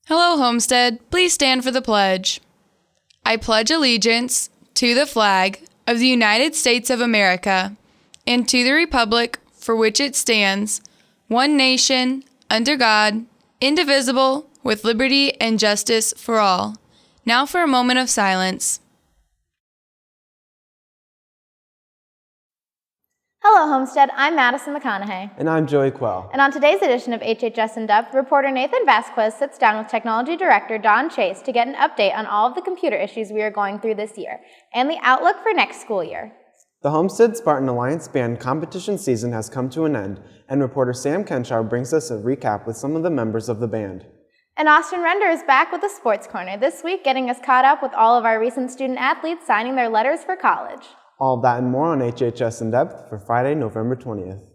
Hello, Homestead. Please stand for the pledge. I pledge allegiance to the flag of the United States of America and to the republic for which it stands, one nation, under God, indivisible, with liberty and justice for all. Now for a moment of silence. Hello, Homestead. I'm Madison McConaughey. And I'm Joey Quell. And on today's edition of HHS In Depth, reporter Nathan Vasquez sits down with Technology Director Don Chase to get an update on all of the computer issues we are going through this year and the outlook for next school year. The Homestead Spartan Alliance Band competition season has come to an end, and reporter Sam Kenshaw brings us a recap with some of the members of the band. And Austin Render is back with the Sports Corner this week, getting us caught up with all of our recent student athletes signing their letters for college. All of that and more on HHS In Depth for Friday, November 20th.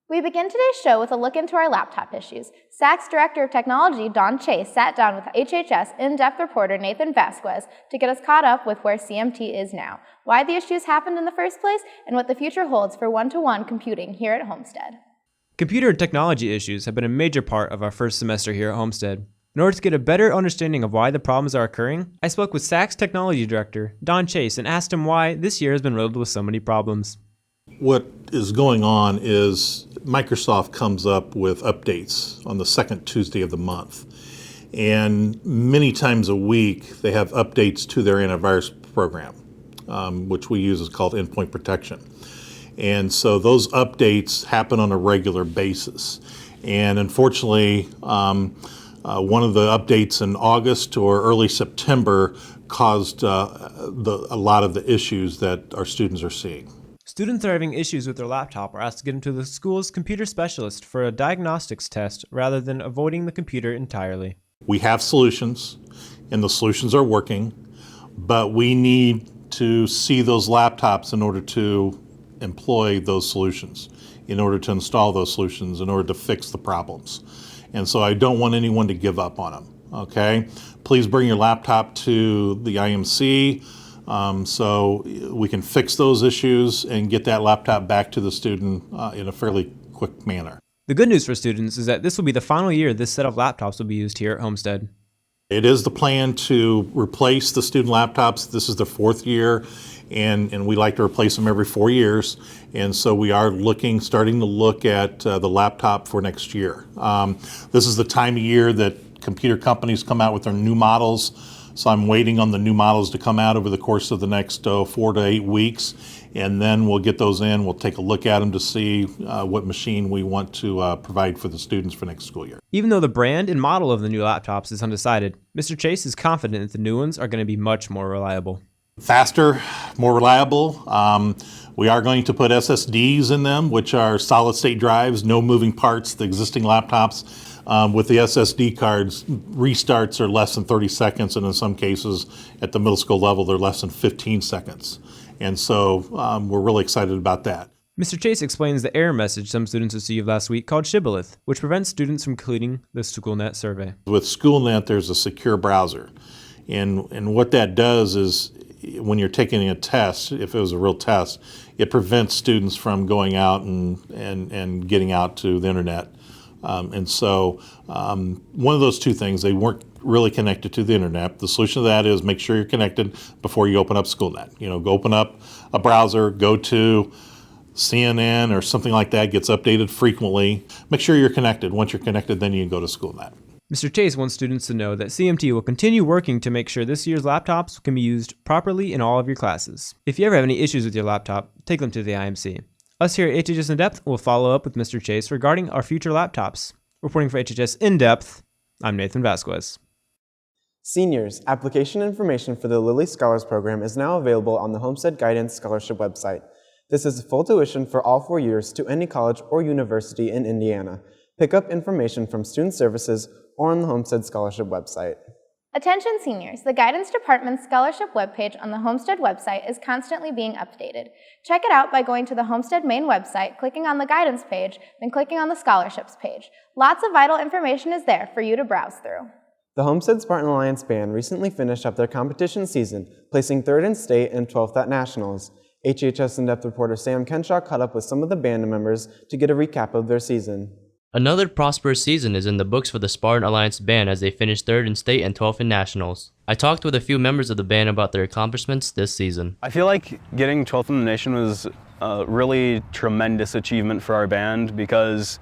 We begin today's show with a look into our laptop issues. SAC's Director of Technology, Don Chase, sat down with HHS in-depth reporter Nathan Vasquez to get us caught up with where CMT is now, why the issues happened in the first place, and what the future holds for one-to-one computing here at Homestead. Computer and technology issues have been a major part of our first semester here at Homestead. In order to get a better understanding of why the problems are occurring, I spoke with SAC's Technology Director, Don Chase, and asked him why this year has been riddled with so many problems. What is going on is Microsoft comes up with updates on the second Tuesday of the month. And many times a week, they have updates to their antivirus program, which we use is called endpoint protection. And so those updates happen on a regular basis. And unfortunately, one of the updates in August or early September caused a lot of the issues that our students are seeing. Students are having issues with their laptop are asked to get into the school's computer specialist for a diagnostics test rather than avoiding the computer entirely. We have solutions, and the solutions are working, but we need to see those laptops in order to employ those solutions, in order to install those solutions, in order to fix the problems. And so I don't want anyone to give up on them, okay? Please bring your laptop to the IMC so we can fix those issues and get that laptop back to the student in a fairly quick manner. The good news for students is that this will be the final year this set of laptops will be used here at Homestead. It is the plan to replace the student laptops. This is the fourth year, and we like to replace them every 4 years. And so we are starting to look at the laptop for next year. This is the time of year that computer companies come out with their new models. So I'm waiting on the new models to come out over the course of the next 4 to 8 weeks, and then we'll get those in. We'll take a look at them to see what machine we want to provide for the students for next school year. Even though the brand and model of the new laptops is undecided, Mr. Chase is confident that the new ones are going to be much more reliable. Faster, more reliable. We are going to put SSDs in them, which are solid-state drives, no moving parts. The existing laptops with the SSD cards, restarts are less than 30 seconds, and in some cases, at the middle school level, they're less than 15 seconds. And so we're really excited about that. Mr. Chase explains the error message some students received last week called Shibboleth, which prevents students from completing the SchoolNet survey. With SchoolNet, there's a secure browser. And what that does is, when you're taking a test, if it was a real test, it prevents students from going out and getting out to the internet. And so one of those two things, they weren't really connected to the internet. The solution to that is make sure you're connected before you open up SchoolNet. Go open up a browser, go to CNN or something like that, gets updated frequently. Make sure you're connected. Once you're connected, then you can go to SchoolNet. Mr. Chase wants students to know that CMT will continue working to make sure this year's laptops can be used properly in all of your classes. If you ever have any issues with your laptop, take them to the IMC. Us here at HHS In Depth will follow up with Mr. Chase regarding our future laptops. Reporting for HHS In Depth, I'm Nathan Vasquez. Seniors, application information for the Lilly Scholars Program is now available on the Homestead Guidance Scholarship website. This is full tuition for all 4 years to any college or university in Indiana. Pick up information from Student Services or on the Homestead Scholarship website. Attention seniors, the Guidance Department's scholarship webpage on the Homestead website is constantly being updated. Check it out by going to the Homestead main website, clicking on the Guidance page, then clicking on the Scholarships page. Lots of vital information is there for you to browse through. The Homestead Spartan Alliance Band recently finished up their competition season, placing 3rd in state and 12th at nationals. HHS In-Depth reporter Sam Kenshaw caught up with some of the band members to get a recap of their season. Another prosperous season is in the books for the Spartan Alliance Band as they finished 3rd in state and 12th in nationals. I talked with a few members of the band about their accomplishments this season. I feel like getting 12th in the nation was a really tremendous achievement for our band because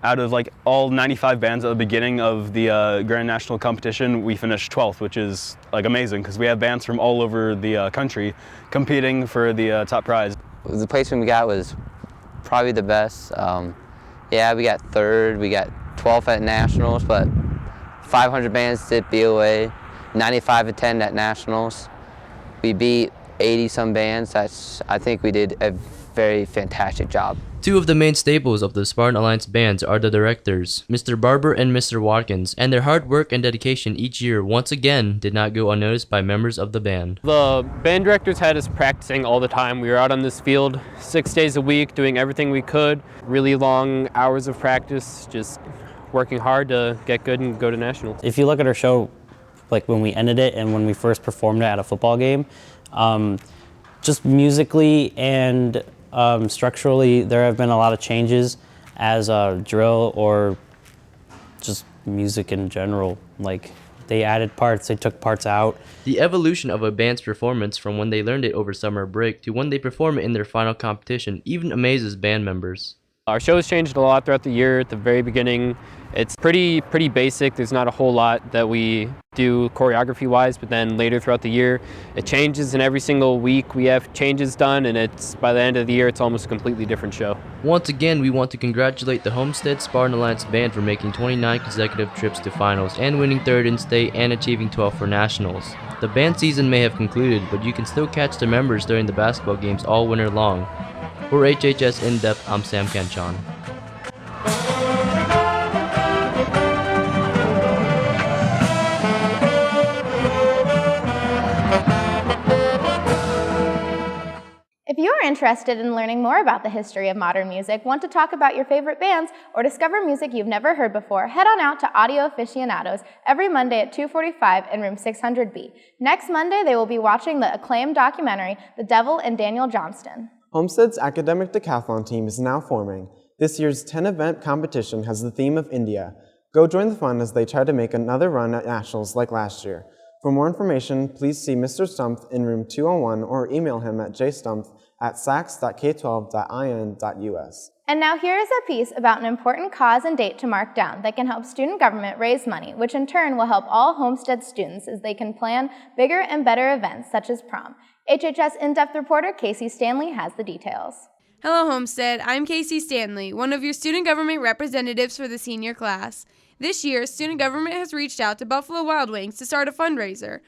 out of like all 95 bands at the beginning of the Grand National competition, we finished 12th, which is like amazing because we have bands from all over the country competing for the top prize. The placement we got was probably the best. Yeah, we got 3rd, we got 12th at nationals, but 500 bands did BOA, 95 attend at nationals. We beat 80-some bands. I think we did a very fantastic job. Two of the main staples of the Spartan Alliance bands are the directors, Mr. Barber and Mr. Watkins, and their hard work and dedication each year once again did not go unnoticed by members of the band. The band directors had us practicing all the time. We were out on this field 6 days a week doing everything we could, really long hours of practice, just working hard to get good and go to nationals. If you look at our show, like when we ended it and when we first performed it at a football game, just musically and structurally, there have been a lot of changes as a drill or just music in general. Like they added parts, they took parts out. The evolution of a band's performance from when they learned it over summer break to when they perform it in their final competition even amazes band members. Our show has changed a lot throughout the year. At the very beginning, it's pretty basic. There's not a whole lot that we do choreography-wise, but then later throughout the year, it changes, and every single week we have changes done, and it's by the end of the year, it's almost a completely different show. Once again, we want to congratulate the Homestead Spartan Alliance Band for making 29 consecutive trips to finals and winning 3rd in state and achieving 12th for nationals. The band season may have concluded, but you can still catch the members during the basketball games all winter long. For HHS In Depth, I'm Sam Kenchon. If you are interested in learning more about the history of modern music, want to talk about your favorite bands, or discover music you've never heard before, head on out to Audio Aficionados every Monday at 2:45 in room 600B. Next Monday, they will be watching the acclaimed documentary, The Devil and Daniel Johnston. Homestead's academic decathlon team is now forming. This year's 10-event competition has the theme of India. Go join the fun as they try to make another run at nationals like last year. For more information, please see Mr. Stumpf in room 201 or email him at jstumpf@sacs.k12.in.us. And now here is a piece about an important cause and date to mark down that can help student government raise money, which in turn will help all Homestead students as they can plan bigger and better events such as prom. HHS In-Depth reporter Casey Stanley has the details. Hello, Homestead. I'm Casey Stanley, one of your student government representatives for the senior class. This year, student government has reached out to Buffalo Wild Wings to start a fundraiser.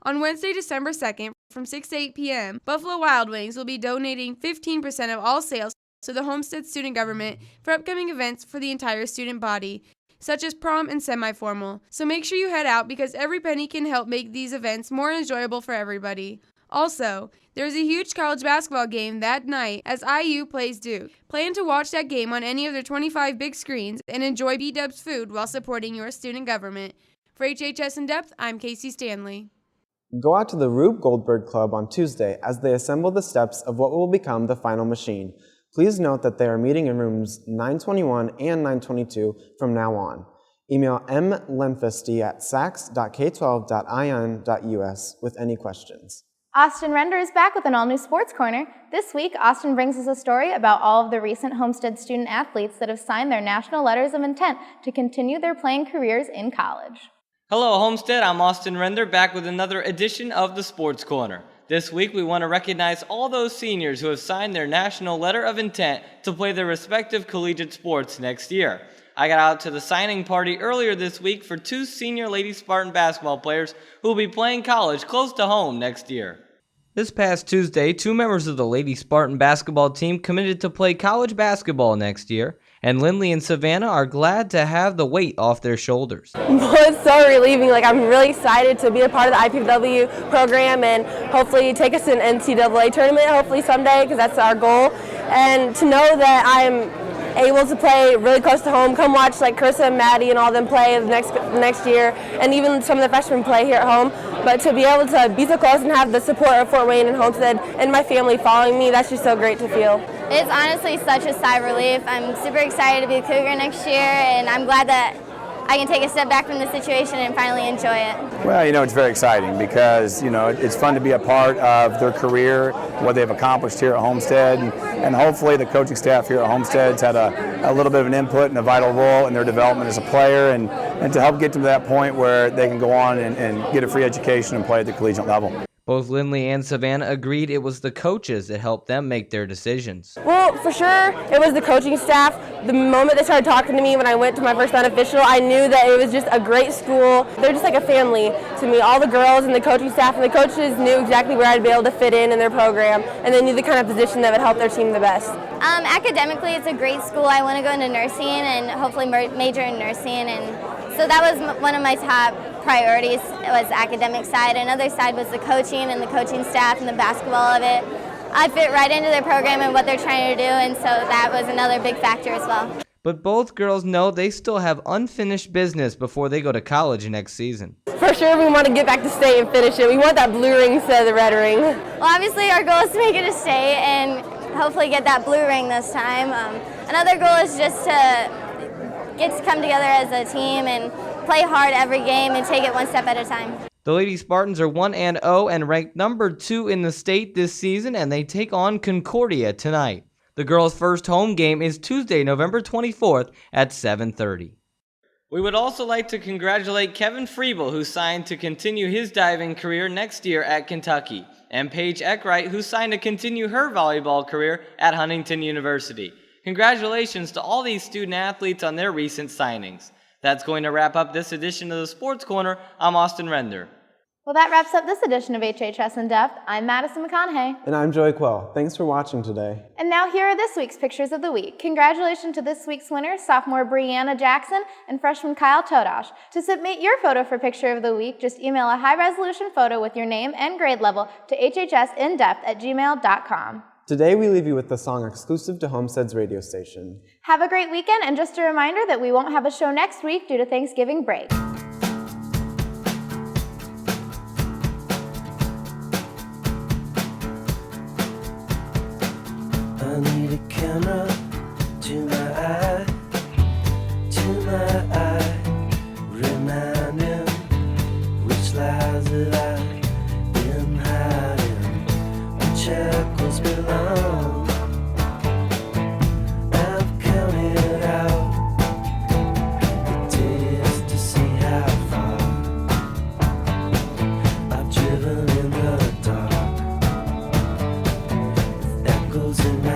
On Wednesday, December 2nd, from 6 to 8 p.m., Buffalo Wild Wings will be donating 15% of all sales to the Homestead student government for upcoming events for the entire student body, such as prom and semi-formal. So make sure you head out because every penny can help make these events more enjoyable for everybody. Also, there's a huge college basketball game that night as IU plays Duke. Plan to watch that game on any of their 25 big screens and enjoy B-Dub's food while supporting your student government. For HHS In Depth, I'm Casey Stanley. Go out to the Rube Goldberg Club on Tuesday as they assemble the steps of what will become the final machine. Please note that they are meeting in rooms 921 and 922 from now on. Email mlenfesty@sacs.k12.in.us with any questions. Austin Render is back with an all-new Sports Corner. This week, Austin brings us a story about all of the recent Homestead student athletes that have signed their national letters of intent to continue their playing careers in college. Hello, Homestead. I'm Austin Render, back with another edition of the Sports Corner. This week, we want to recognize all those seniors who have signed their national letter of intent to play their respective collegiate sports next year. I got out to the signing party earlier this week for 2 senior Lady Spartan basketball players who will be playing college close to home next year. This past Tuesday, 2 members of the Lady Spartan basketball team committed to play college basketball next year, and Lindley and Savannah are glad to have the weight off their shoulders. Well, it's so relieving. I'm really excited to be a part of the IPW program and hopefully take us to an NCAA tournament, hopefully someday, because that's our goal. And to know that I'm able to play really close to home, come watch Carissa and Maddie and all them play the next year, and even some of the freshmen play here at home. But to be able to be so close and have the support of Fort Wayne and Homestead and my family following me, that's just so great to feel. It's honestly such a sigh of relief. I'm super excited to be a Cougar next year, and I'm glad that I can take a step back from the situation and finally enjoy it. Well, it's very exciting because, it's fun to be a part of their career, what they've accomplished here at Homestead, and hopefully the coaching staff here at Homestead's had a little bit of an input and a vital role in their development as a player and to help get them to that point where they can go on and get a free education and play at the collegiate level. Both Lindley and Savannah agreed it was the coaches that helped them make their decisions. Well, for sure, it was the coaching staff. The moment they started talking to me when I went to my first unofficial, I knew that it was just a great school. They're just like a family to me. All the girls and the coaching staff and the coaches knew exactly where I'd be able to fit in their program, and they knew the kind of position that would help their team the best. Academically, it's a great school. I want to go into nursing and hopefully major in nursing, and so that was one of my top priorities. It was the academic side. Another side was the coaching and the coaching staff and the basketball of it. I fit right into their program and what they're trying to do, and so that was another big factor as well. But both girls know they still have unfinished business before they go to college next season. For sure, we want to get back to state and finish it. We want that blue ring instead of the red ring. Well, obviously our goal is to make it to state and hopefully get that blue ring this time. Another goal is just to get to come together as a team and play hard every game and take it one step at a time. The Lady Spartans are 1-0 and ranked number 2 in the state this season, and they take on Concordia tonight. The girls' first home game is Tuesday, November 24th at 7:30. We would also like to congratulate Kevin Freeble, who signed to continue his diving career next year at Kentucky, and Paige Eckwright, who signed to continue her volleyball career at Huntington University. Congratulations to all these student athletes on their recent signings. That's going to wrap up this edition of the Sports Corner. I'm Austin Render. Well, that wraps up this edition of HHS In Depth. I'm Madison McConaughey. And I'm Joey Quell. Thanks for watching today. And now here are this week's Pictures of the Week. Congratulations to this week's winners, sophomore Brianna Jackson and freshman Kyle Todosh. To submit your photo for Picture of the Week, just email a high-resolution photo with your name and grade level to hhsindepth@gmail.com. Today we leave you with the song exclusive to Homestead's radio station. Have a great weekend, and just a reminder that we won't have a show next week due to Thanksgiving break. I need a camera to my eye, reminding which lies that I've been hiding, which echoes belong. I've counted out the days to see how far I've driven in the dark, with echoes in my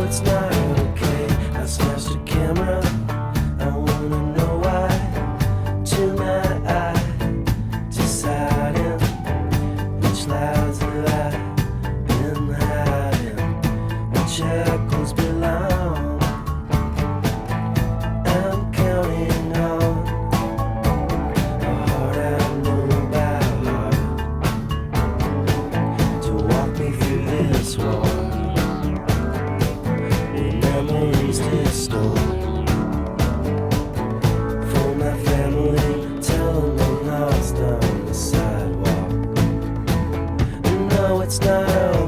it's not okay. I smashed the camera. I wanna know why. To my eye, deciding which lies that I've been hiding, which echoes belong. I'm counting on a heart I know by heart to walk me through this wall. Memories distorted for my family. Tell them I'm lost on the sidewalk. No, it's not over.